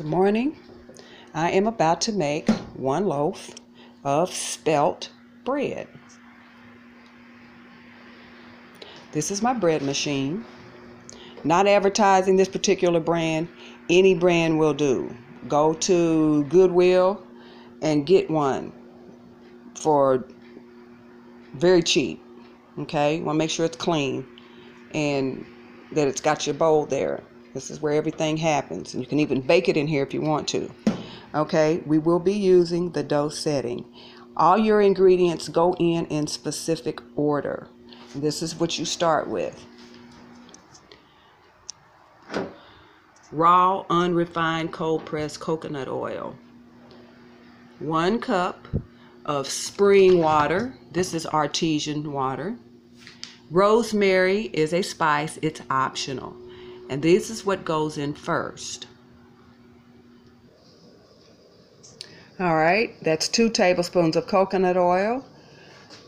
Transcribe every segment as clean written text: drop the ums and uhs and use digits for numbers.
Good morning. I am about to make 1 loaf of spelt bread. This is my bread machine. Not advertising this particular brand. Any brand will do. Go to Goodwill and get one for very cheap. Okay, you want to make sure it's clean and that it's got your bowl there. This is where everything happens. And you can even bake it in here if you want to. Okay, we will be using the dough setting. All your ingredients go in specific order. This is what you start with. Raw, unrefined, cold-pressed coconut oil. 1 cup of spring water. This is artesian water. Rosemary is a spice. It's optional. And this is what goes in first. All right, that's 2 tablespoons of coconut oil,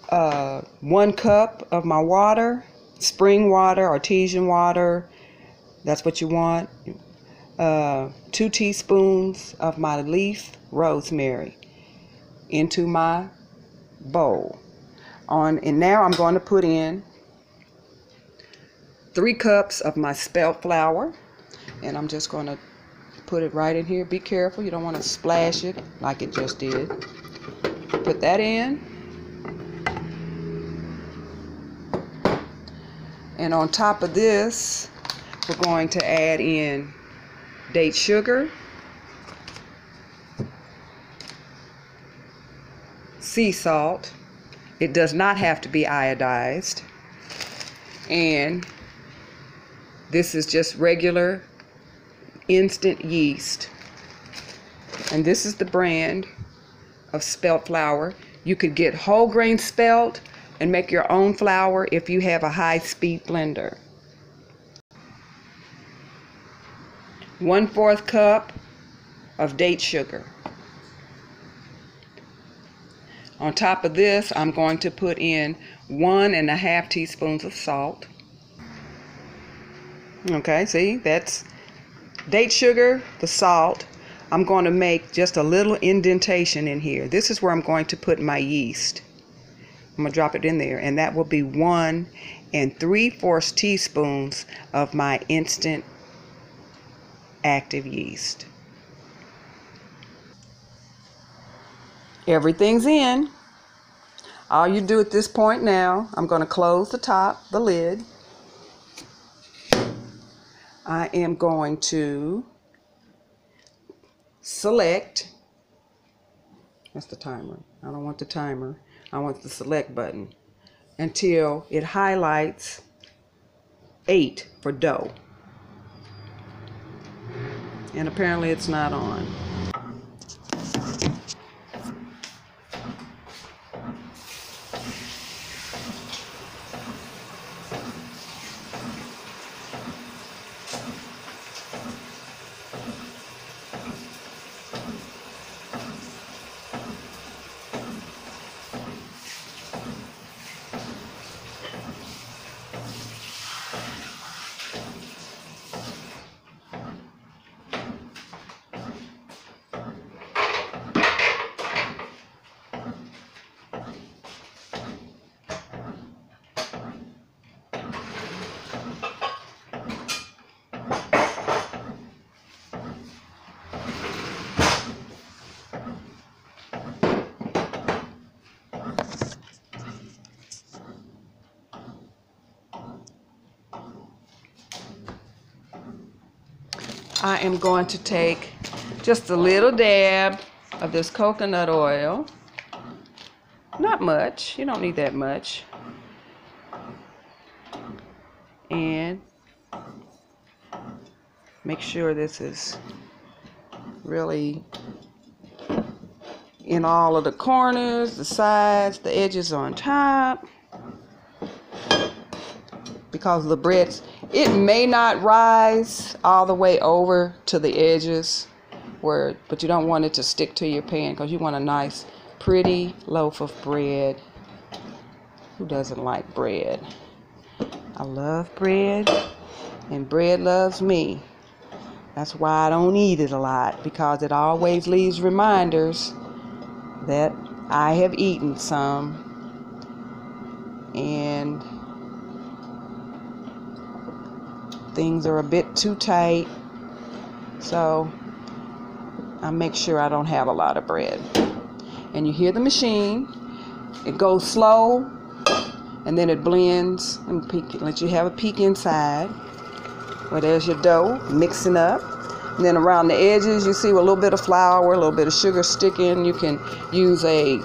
1 cup of my water, spring water, artesian water, that's what you want, 2 teaspoons of my leaf rosemary into my bowl. And now I'm going to put in 3 cups of my spelt flour, and I'm just going to put it right in here. Be careful, you don't want to splash it like it just did. Put that in. And on top of this, we're going to add in date sugar, sea salt. It does not have to be iodized. And this is just regular instant yeast. And this is the brand of spelt flour. You could get whole grain spelt and make your own flour if you have a high-speed blender. 1/4 cup of date sugar. On top of this, I'm going to put in 1½ teaspoons of salt. Okay, see, that's date sugar, the salt. I'm going to make just a little indentation in here. This is where I'm going to put my yeast. I'm going to drop it in there, and that will be 1 3/4 teaspoons of my instant active yeast. Everything's in. All you do at this point now, I'm going to close the top, the lid. I am going to select, that's the timer, I don't want the timer, I want the select button, until it highlights 8 for dough. And apparently it's not on. I am going to take just a little dab of this coconut oil. Not much, you don't need that much. And make sure this is really in all of the corners, the sides, the edges on top. Because the breads, it may not rise all the way over to the edges, but you don't want it to stick to your pan because you want a nice, pretty loaf of bread. Who doesn't like bread? I love bread, and bread loves me. That's why I don't eat it a lot, because it always leaves reminders that I have eaten some. And things are a bit too tight, so I make sure I don't have a lot of bread. And you hear the machine. It goes slow, and then it blends and lets you have a peek inside. Well, there's your dough mixing up. And then around the edges, you see a little bit of flour, a little bit of sugar sticking. You can use a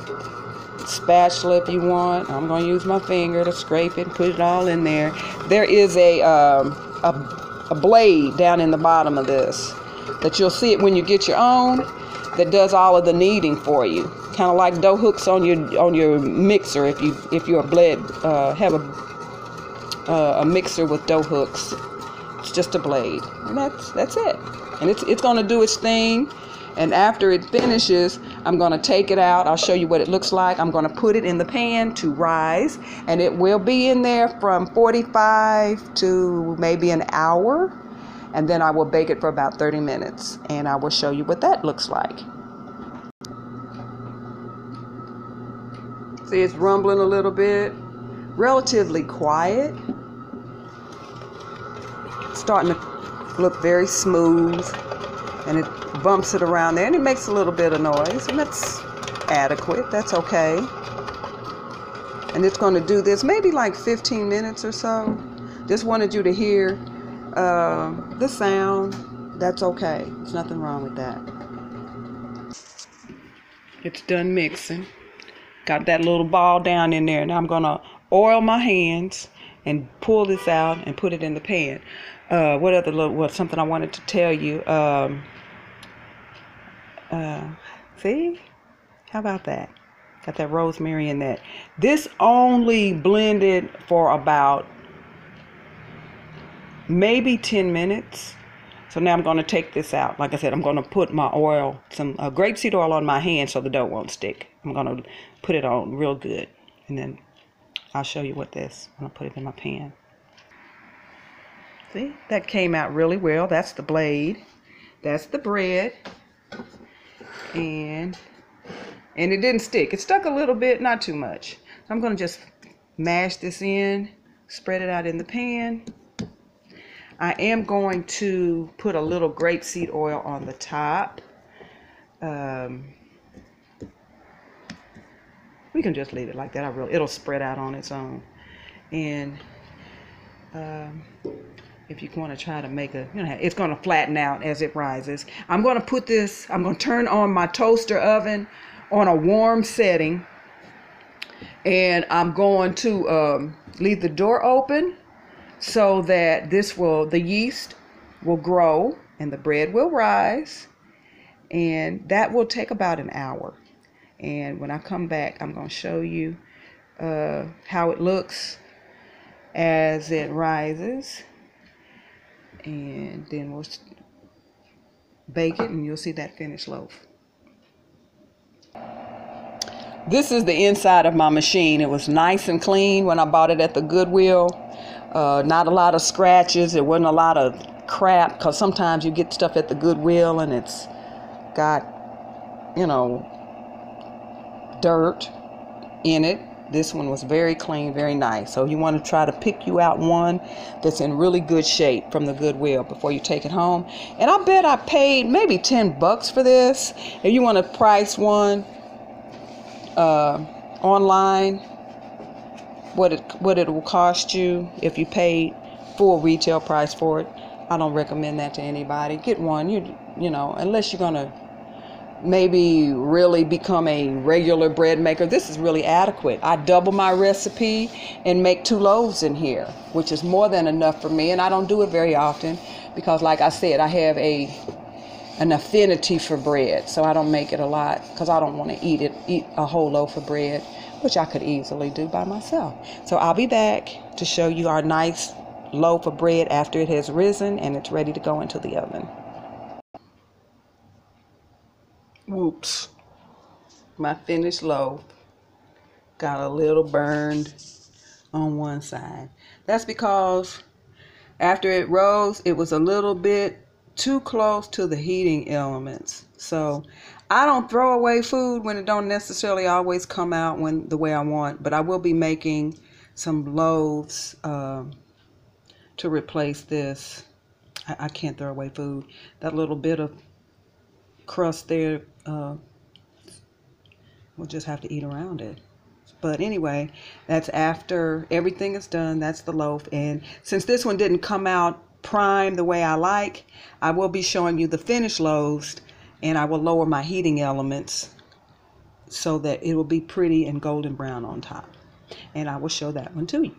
spatula if you want. I'm going to use my finger to scrape it and put it all in there. There is a blade down in the bottom of this that you'll see it when you get your own, that does all of the kneading for you. Kind of like dough hooks on your mixer. If you're have a mixer with dough hooks, it's just a blade, and that's it. And it's going to do its thing. And after it finishes, I'm going to take it out. I'll show you what it looks like. I'm going to put it in the pan to rise, and it will be in there from 45 to maybe an hour. And then I will bake it for about 30 minutes, and I will show you what that looks like. See, it's rumbling a little bit. Relatively quiet. It's starting to look very smooth, and it bumps it around there, and it makes a little bit of noise, and that's adequate. That's okay. And it's going to do this maybe like 15 minutes or so. Just wanted you to hear the sound. That's okay. There's nothing wrong with that. It's done mixing. Got that little ball down in there. Now I'm going to oil my hands and pull this out and put it in the pan. Something I wanted to tell you. See? How about that? Got that rosemary in that. This only blended for about maybe 10 minutes. So now I'm going to take this out. Like I said, I'm going to put my oil, some grapeseed oil on my hand so the dough won't stick. I'm going to put it on real good. And then I'll show you what this, when I put it in my pan. See, that came out really well. That's the blade. That's the bread. And it didn't stick. It stuck a little bit, not too much. So I'm going to just mash this in, spread it out in the pan. I am going to put a little grapeseed oil on the top. We can just leave it like that. It'll spread out on its own. And if you want to try to make it's going to flatten out as it rises. I'm going to turn on my toaster oven on a warm setting. And I'm going to leave the door open so that the yeast will grow and the bread will rise. And that will take about an hour. And when I come back, I'm going to show you how it looks as it rises. And then we'll bake it, and you'll see that finished loaf. This is the inside of my machine. It was nice and clean when I bought it at the Goodwill. Not a lot of scratches. There wasn't a lot of crap, because sometimes you get stuff at the Goodwill and it's got, dirt in it. This one was very clean, very nice. So you want to try to pick you out one that's in really good shape from the Goodwill before you take it home. And I bet I paid maybe $10 for this. If you want to price one online, what it will cost you if you paid full retail price for it, I don't recommend that to anybody. Get one, unless you're gonna maybe really become a regular bread maker. This is really adequate. I double my recipe and make 2 loaves in here, which is more than enough for me. And I don't do it very often because, like I said, I have an affinity for bread, so I don't make it a lot because I don't want to eat a whole loaf of bread, which I could easily do by myself. So I'll be back to show you our nice loaf of bread after it has risen and it's ready to go into the oven. Whoops, my finished loaf got a little burned on one side. That's because after it rose, it was a little bit too close to the heating elements. So I don't throw away food when it don't necessarily always come out when the way I want, but I will be making some loaves to replace this. I can't throw away food. That little bit of crust there, we'll just have to eat around it. But anyway, that's after everything is done. That's the loaf. And since this one didn't come out prime the way I like, I will be showing you the finished loaves, and I will lower my heating elements so that it will be pretty and golden brown on top. And I will show that one to you.